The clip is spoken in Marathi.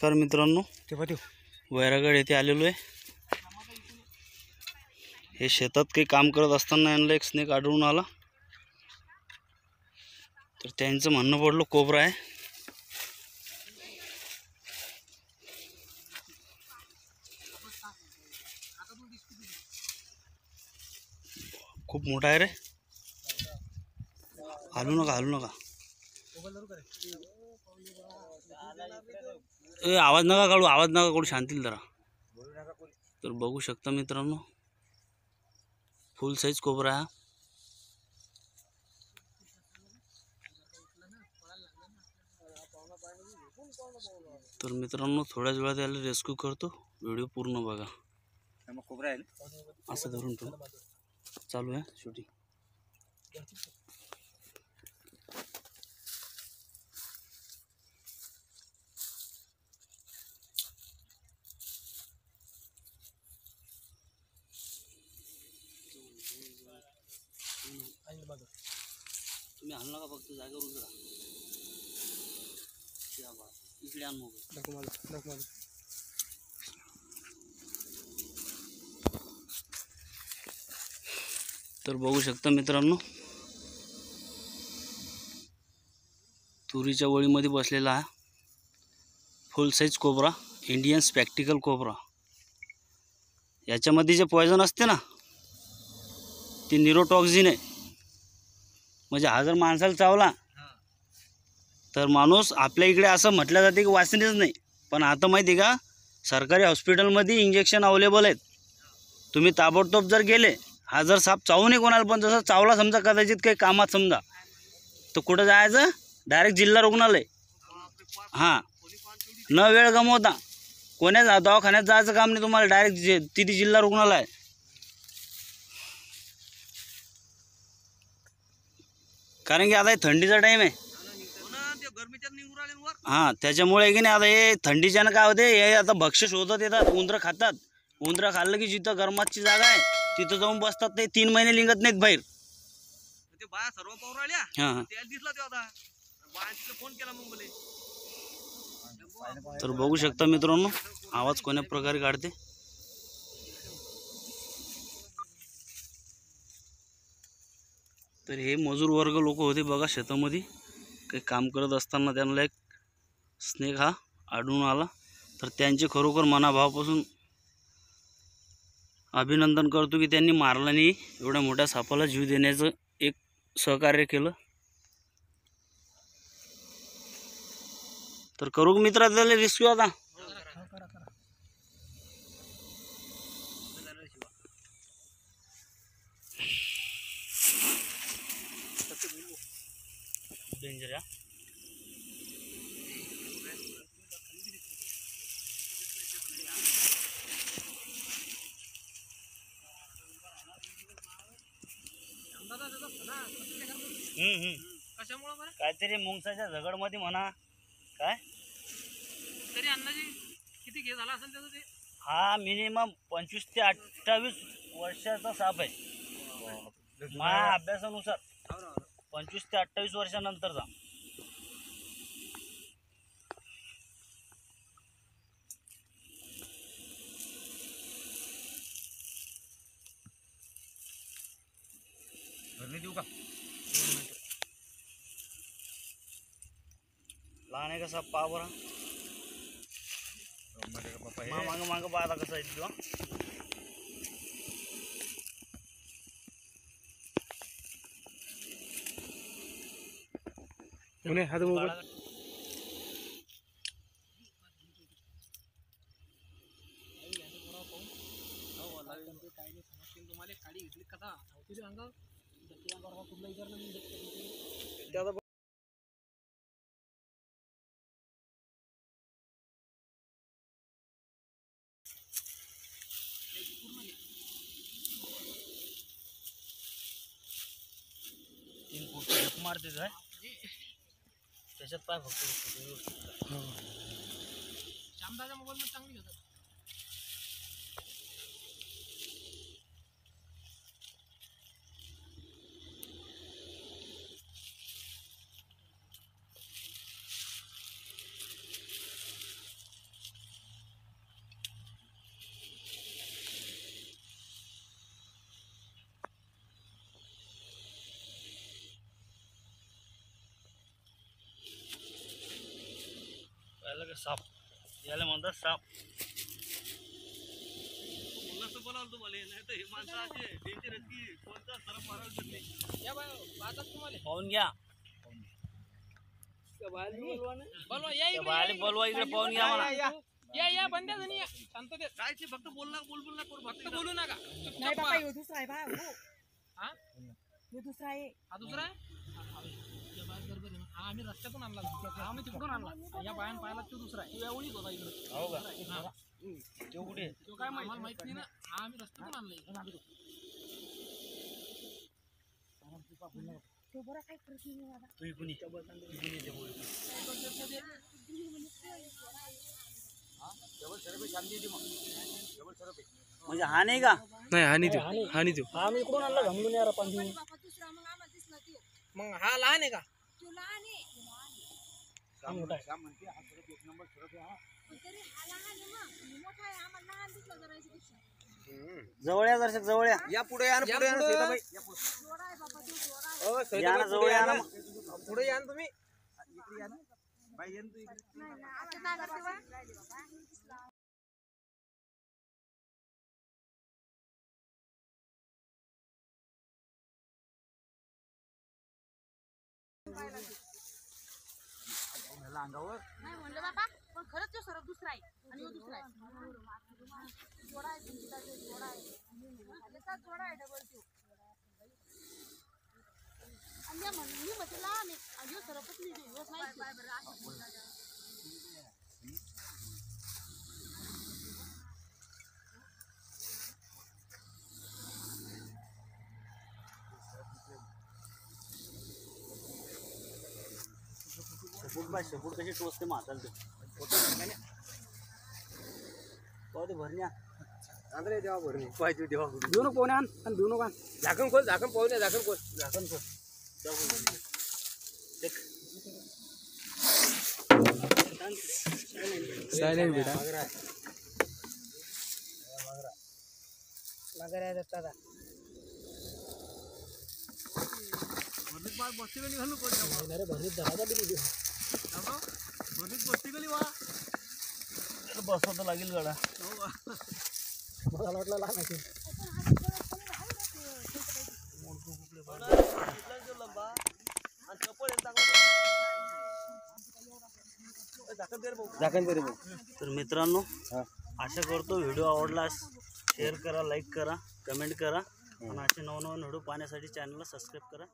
नमस्कार मित्रांनो, वैरागड येथे आलेलो आहे। हे शेतात काही काम करत असताना यांना एक स्नेक आढळून आला, तर त्यांचं म्हणणं पडलं कोबरा आहे। खूप मोठा आहे रे, हालू नका आवाज नका काढू शांतील जरा। तर बघू शकता मित्रांनो, फुल साइज कोबरा आहे। तर मित्रांनो थोड्याच वेळात याला रेस्क्यू करतो, व्हिडिओ पूर्ण बघा। कोबरा आहे असं धरून ठेव, चालू आहे शूटिंग। तुम्ही आणला का फक्त जागेवर उतरा। इकडे आण मोबाईल। तर बघू शकता मित्रांनो, तुरीच्या वळीमध्ये बसलेला आहे फुल size cobra, Indian spectacled cobra. याच्यामध्ये जे पॉयझन असते ना, ते न्यूरोटॉक्सिन आहे। म्हणजे हा जर माणसाला चावला तर माणूस, आपल्या इकडे असं म्हटलं जाते की वाचणेच नाही, पण आता माहिती आहे का, सरकारी हॉस्पिटलमध्ये इंजेक्शन अवेलेबल आहेत। तुम्ही ताबडतोब जर गेले, हा जर साप चावू नये कोणाला, पण जसं चावला समजा कदाचित काही कामात समजा, तर कुठं जायचं, डायरेक्ट जिल्हा रुग्णालय। हां, न वेळ गमवता कोण्या दवाखान्यात जायचं काम नाही तुम्हाला, डायरेक्ट तिथे जिल्हा रुग्णालय। कारण की आता हे थंडीचा टाईम आहे, हां, त्याच्यामुळे की नाही, आता हे थंडीच्यानं काय होते, हे आता भक्ष्य शोधत येतात, उंदरं खातात। उंदरं खाल्लं की जिथं गरमाची जागा आहे तिथं जाऊन बसतात, ते 3 महिने लिंगत नाहीत बाहेर। हां, तर बघू शकता मित्रांनो, आवाज कोण्या प्रकारे काढते। तर हे मजूर वर्ग लोक होते बघा, शेतामध्ये काही काम करत असताना त्यांना एक स्नेक हा आढळून आला। तर त्यांचे खरोखर मनाभावापासून अभिनंदन करतो की त्यांनी मारला नाही, एवढ्या मोठ्या सापाला जीव देण्याचं एक सहकार्य केलं। तर करू मित्रा त्याला रेस्क्यू आता। डेंजर आहे। काहीतरी मुंगसाच्या झगडमध्ये म्हणा काय तरी अंदाजे किती घे झाला असेल त्याचं ते। हा मिनिमम 25 ते 28 वर्षाचा साप आहे माझ्या अभ्यासानुसार। 25 ते 28 वर्षानंतरचा। भरणी देऊ का? लहान आहे कसा पा बरा, माग माग पाहता कसा आहे तो। हात मोबाईल तुम्हाला खाली घेतली कथा तीन फूट झक मारते काय त्याच्यात पाय फक्त श्यामदाच्या मोबाईल मध्ये चांगली घेतात। साप याला म्हणतात साप. पाहून घ्या बोलवा इकडे पाहून घ्या मला. या बंद्या जणी या शांततेत कायचे फक्त बोलू नका. नाही बाबा ह्यो दुसरा आहे बा. हा ह्यो दुसरा आहे. हा दुसरा आहे. हा आम्ही रस्त्यातून आणला. आम्ही तिकडून आणला. या बायान पाहिला तो दुसरा आहे. एवढीच होता इकडे. हो का? हा. तो कुठे? तो काय आम्हाला माहित नाही ना. हा आम्ही रस्त्यातून आणला. तो बरा काय करत नाही बाबा. तू इकडून म्हणजे हा नाही का? नाही हानी देऊ हानी देऊ. आम्ही इकडून आणला घमलून यार पण मग हा लहान आहे का? जवळ या दर्शक जवळ या. या पुढे या पुढे या ना जवळ या ना. पुढे या तुम्ही. नाही म्हणलं बाबा पण खरंच तो सरळ दुसरा आहे आणि दुसरा आहे. जोडा आहे जोडा आहे जोडा आहे डबल तो. आणि मी म्हटलं लहान आहे आणि सरपच नाही दिवस नाही. शेपूट कशी टोचते म्हाताल ते भरण्या देऊ नको कोणी आण आणि देऊ नको. झाकण खोल पाहू नये. झाकण खोल. सायलेंट बेटा. बसवतो लागेल गडा. मला वाटलं लहान आहे. तर मित्रांनो आशा करतो व्हिडिओ आवडलास शेअर करा, लाईक करा, कमेंट करा आणि असे नवनवीन व्हिडिओ पाहण्यासाठी चॅनलला सबस्क्राईब करा.